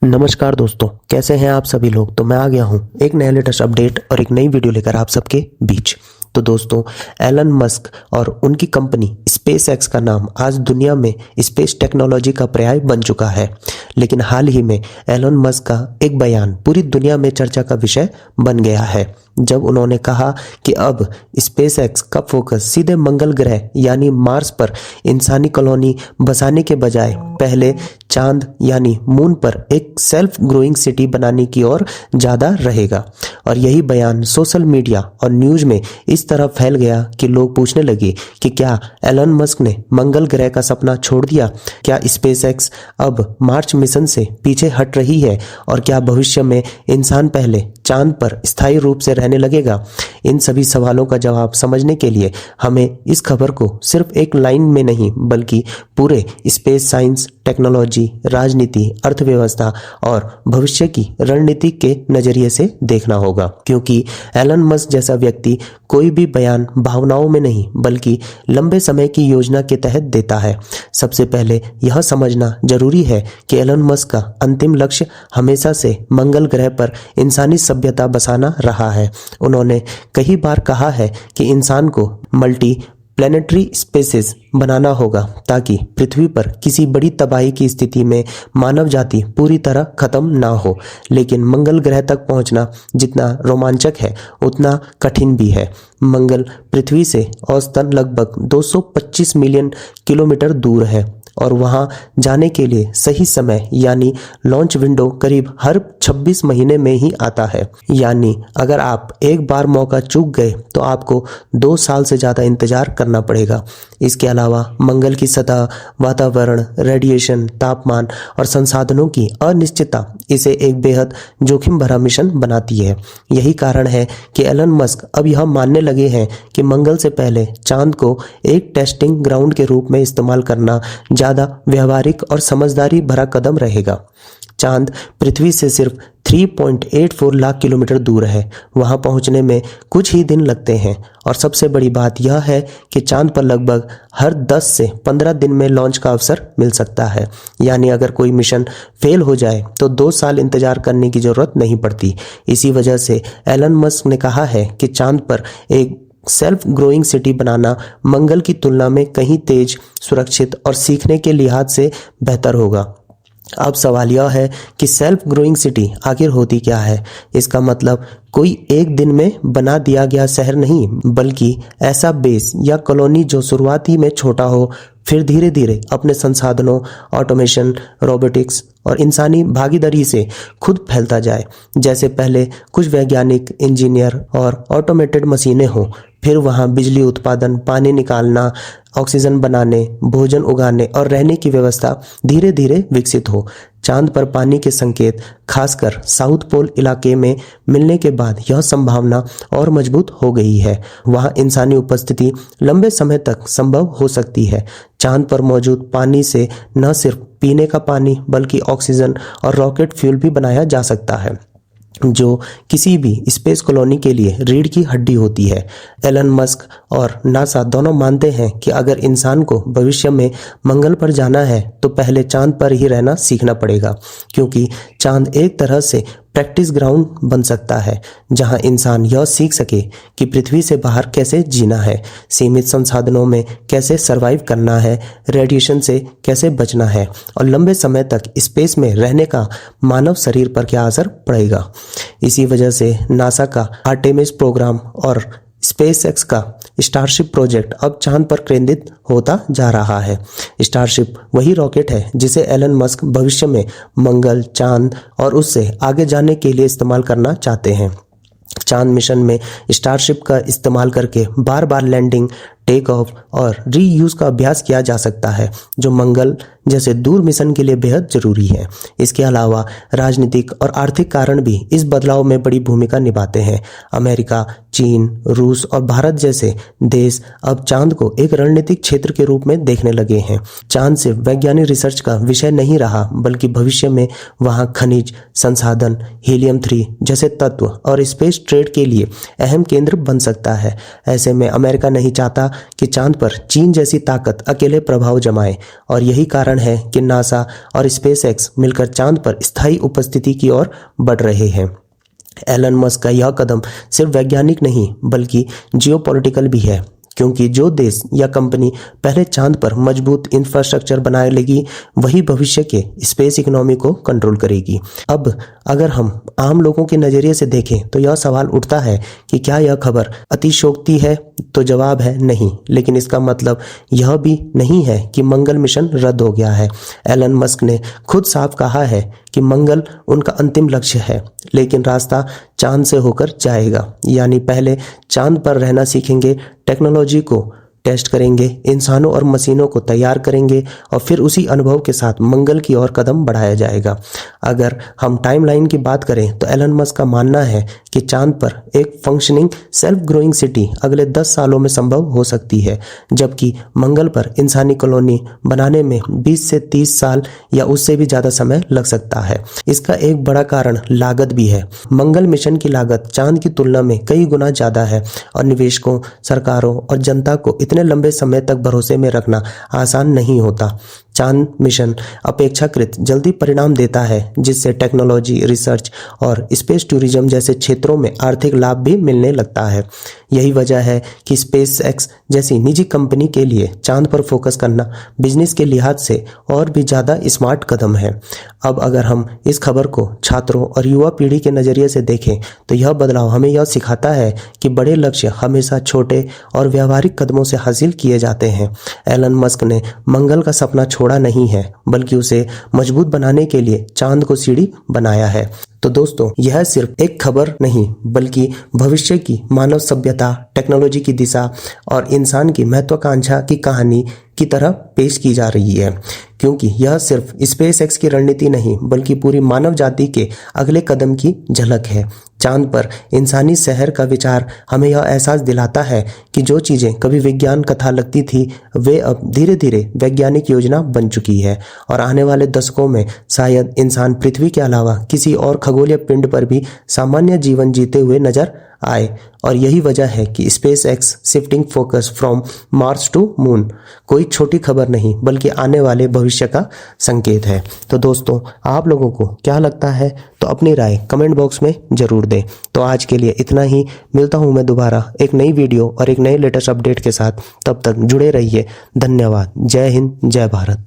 नमस्कार दोस्तों, कैसे हैं आप सभी लोग। तो मैं आ गया हूं एक नया लेटेस्ट अपडेट और एक नई वीडियो लेकर आप सबके बीच। तो दोस्तों, एलन मस्क और उनकी कंपनी स्पेस एक्स का नाम आज दुनिया में स्पेस टेक्नोलॉजी का पर्याय बन चुका है। लेकिन हाल ही में एलन मस्क का एक बयान पूरी दुनिया में चर्चा का विषय बन गया है, जब उन्होंने कहा कि अब स्पेस एक्स का फोकस सीधे मंगल ग्रह यानी मार्स पर इंसानी कॉलोनी बसाने के बजाय पहले चांद यानी मून पर एक सेल्फ ग्रोइंग सिटी बनाने की ओर ज़्यादा रहेगा। और यही बयान सोशल मीडिया और न्यूज़ में इस तरह फैल गया कि लोग पूछने लगे कि क्या एलन मस्क ने मंगल ग्रह का सपना छोड़ दिया, क्या स्पेस एक्स अब मार्स मिशन से पीछे हट रही है और क्या भविष्य में इंसान पहले चांद पर स्थायी रूप से रहने लगेगा। इन सभी सवालों का जवाब समझने के लिए हमें इस खबर को सिर्फ एक लाइन में नहीं बल्कि पूरे स्पेस साइंस, टेक्नोलॉजी, राजनीति, अर्थव्यवस्था और भविष्य की रणनीति के नजरिए से देखना होगा, क्योंकि एलन मस्क जैसा व्यक्ति कोई भी बयान भावनाओं में नहीं बल्कि लंबे समय की योजना के तहत देता है। सबसे पहले यह समझना जरूरी है कि एलन मस्क का अंतिम लक्ष्य हमेशा से मंगल ग्रह पर इंसानी सभ्यता बसाना रहा है। उन्होंने कई बार कहा है कि इंसान को मल्टी प्लेनेटरी स्पेसेस बनाना होगा ताकि पृथ्वी पर किसी बड़ी तबाही की स्थिति में मानव जाति पूरी तरह खत्म ना हो। लेकिन मंगल ग्रह तक पहुंचना जितना रोमांचक है उतना कठिन भी है। मंगल पृथ्वी से औसतन लगभग 225 मिलियन किलोमीटर दूर है और वहां जाने के लिए सही समय यानी लॉन्च विंडो करीब हर 26 महीने में ही आता है। यानी अगर आप एक बार मौका चूक गए तो आपको 2 साल से ज़्यादा इंतजार करना पड़ेगा। इसके अलावा मंगल की सतह, वातावरण, रेडिएशन, तापमान और संसाधनों की अनिश्चितता इसे एक बेहद जोखिम भरा मिशन बनाती है। यही कारण है कि एलन मस्क अब यह मानने लगे हैं कि मंगल से पहले चांद को एक टेस्टिंग ग्राउंड के रूप में इस्तेमाल करना ज़्यादा व्यवहारिक और समझदारी भरा कदम रहेगा। चांद पृथ्वी से सिर्फ 3.84 लाख किलोमीटर दूर है। वहां पहुंचने में कुछ ही दिन लगते हैं और सबसे बड़ी बात यह है कि चांद पर लगभग हर 10 से 15 दिन में लॉन्च का अवसर मिल सकता है। यानी अगर कोई मिशन फेल हो जाए तो 2 साल इंतजार करने की जरूरत नहीं पड़ती। इसी वजह से एलन मस्क ने कहा है कि चांद पर एक सेल्फ ग्रोइंग सिटी बनाना मंगल की तुलना में कहीं तेज, सुरक्षित और सीखने के लिहाज से बेहतर होगा। अब सवाल यह है कि सेल्फ ग्रोइंग सिटी आखिर होती क्या है। इसका मतलब कोई एक दिन में बना दिया गया शहर नहीं, बल्कि ऐसा बेस या कॉलोनी जो शुरुआती में छोटा हो, फिर धीरे धीरे अपने संसाधनों, ऑटोमेशन, रोबोटिक्स और इंसानी भागीदारी से खुद फैलता जाए। जैसे पहले कुछ वैज्ञानिक, इंजीनियर और ऑटोमेटेड मशीनें हों, फिर वहां बिजली उत्पादन, पानी निकालना, ऑक्सीजन बनाने, भोजन उगाने और रहने की व्यवस्था धीरे धीरे विकसित हो। चांद पर पानी के संकेत खासकर साउथ पोल इलाके में मिलने के बाद यह संभावना और मजबूत हो गई है। वहां इंसानी उपस्थिति लंबे समय तक संभव हो सकती है। चांद पर मौजूद पानी से न सिर्फ पीने का पानी बल्कि ऑक्सीजन और रॉकेट फ्यूल भी बनाया जा सकता है, जो किसी भी स्पेस कॉलोनी के लिए रीढ़ की हड्डी होती है। एलन मस्क और नासा दोनों मानते हैं कि अगर इंसान को भविष्य में मंगल पर जाना है तो पहले चांद पर ही रहना सीखना पड़ेगा, क्योंकि चांद एक तरह से प्रैक्टिस ग्राउंड बन सकता है जहां इंसान यह सीख सके कि पृथ्वी से बाहर कैसे जीना है, सीमित संसाधनों में कैसे सरवाइव करना है, रेडिएशन से कैसे बचना है और लंबे समय तक स्पेस में रहने का मानव शरीर पर क्या असर पड़ेगा। इसी वजह से नासा का आर्टेमिस प्रोग्राम और स्पेस एक्स का स्टारशिप प्रोजेक्ट अब चांद पर केंद्रित होता जा रहा है। स्टारशिप वही रॉकेट है जिसे एलन मस्क भविष्य में मंगल, चांद और उससे आगे जाने के लिए इस्तेमाल करना चाहते हैं। चांद मिशन में स्टारशिप का इस्तेमाल करके बार बार लैंडिंग, टेक ऑफ और रीयूज का अभ्यास किया जा सकता है, जो मंगल जैसे दूर मिशन के लिए बेहद जरूरी है। इसके अलावा राजनीतिक और आर्थिक कारण भी इस बदलाव में बड़ी भूमिका निभाते हैं। अमेरिका, चीन, रूस और भारत जैसे देश अब चांद को एक रणनीतिक क्षेत्र के रूप में देखने लगे हैं। चांद सिर्फ वैज्ञानिक रिसर्च का विषय नहीं रहा, बल्कि भविष्य में वहां खनिज, संसाधन, हीलियम 3 जैसे तत्व और स्पेस ट्रेड के लिए अहम केंद्र बन सकता है। ऐसे में अमेरिका नहीं चाहता कि चांद पर चीन जैसी ताकत अकेले प्रभाव जमाए, और यही कारण है कि नासा और स्पेसएक्स मिलकर चांद पर स्थायी उपस्थिति की ओर बढ़ रहे हैं। एलन मस्क का यह कदम सिर्फ वैज्ञानिक नहीं बल्कि जियोपॉलिटिकल भी है, क्योंकि जो देश या कंपनी पहले चांद पर मजबूत इंफ्रास्ट्रक्चर बनाए लेगी वही भविष्य के स्पेस इकोनॉमी को कंट्रोल करेगी। अब अगर हम आम लोगों के नज़रिए से देखें तो यह सवाल उठता है कि क्या यह खबर अतिशयोक्ति है? तो जवाब है नहीं, लेकिन इसका मतलब यह भी नहीं है कि मंगल मिशन रद्द हो गया है। एलन मस्क ने खुद साफ कहा है कि मंगल उनका अंतिम लक्ष्य है, लेकिन रास्ता चांद से होकर जाएगा। यानी पहले चांद पर रहना सीखेंगे, टेक्नोलॉजी को टेस्ट करेंगे, इंसानों और मशीनों को तैयार करेंगे और फिर उसी अनुभव के साथ मंगल की ओर कदम बढ़ाया जाएगा। अगर हम टाइमलाइन की बात करें तो एलन मस्क का मानना है कि चांद पर एक फंक्शनिंग सेल्फ ग्रोइंग सिटी अगले 10 सालों में संभव हो सकती है, जबकि मंगल पर इंसानी कॉलोनी बनाने में 20 से 30 साल या उससे भी ज़्यादा समय लग सकता है। इसका एक बड़ा कारण लागत भी है। मंगल मिशन की लागत चांद की तुलना में कई गुना ज़्यादा है और निवेशकों, सरकारों और जनता को इतने लंबे समय तक भरोसे में रखना आसान नहीं होता। चांद मिशन अपेक्षाकृत जल्दी परिणाम देता है, जिससे टेक्नोलॉजी, रिसर्च और स्पेस टूरिज्म जैसे क्षेत्रों में आर्थिक लाभ भी मिलने लगता है। यही वजह है कि स्पेसएक्स जैसी निजी कंपनी के लिए चांद पर फोकस करना बिजनेस के लिहाज से और भी ज़्यादा स्मार्ट कदम है। अब अगर हम इस खबर को छात्रों और युवा पीढ़ी के नज़रिए से देखें तो यह बदलाव हमें यह सिखाता है कि बड़े लक्ष्य हमेशा छोटे और व्यावहारिक कदमों से हासिल किए जाते हैं। एलन मस्क ने मंगल का सपना छोड़ा नहीं है, बल्कि उसे मजबूत बनाने के लिए चांद को सीढ़ी बनाया है। तो दोस्तों, यह सिर्फ एक खबर नहीं बल्कि भविष्य की मानव सभ्यता, टेक्नोलॉजी की दिशा और इंसान की महत्वाकांक्षा की कहानी की तरह पेश की जा रही है, क्योंकि यह सिर्फ स्पेसएक्स की रणनीति नहीं बल्कि पूरी मानव जाति के अगले कदम की झलक है। चांद पर इंसानी शहर का विचार हमें यह एहसास दिलाता है कि जो चीज़ें कभी विज्ञान कथा लगती थी वे अब धीरे धीरे वैज्ञानिक योजना बन चुकी है, और आने वाले दशकों में शायद इंसान पृथ्वी के अलावा किसी और खगोलीय पिंड पर भी सामान्य जीवन जीते हुए नजर आए। और यही वजह है कि SpaceX shifting focus from Mars to moon कोई छोटी खबर नहीं बल्कि आने वाले भविष्य का संकेत है। तो दोस्तों, आप लोगों को क्या लगता है? तो अपनी राय कमेंट बॉक्स में जरूर दें। तो आज के लिए इतना ही। मिलता हूं मैं दोबारा एक नई वीडियो और एक नए लेटेस्ट अपडेट के साथ। तब तक जुड़े रहिए। धन्यवाद। जय हिंद, जय भारत।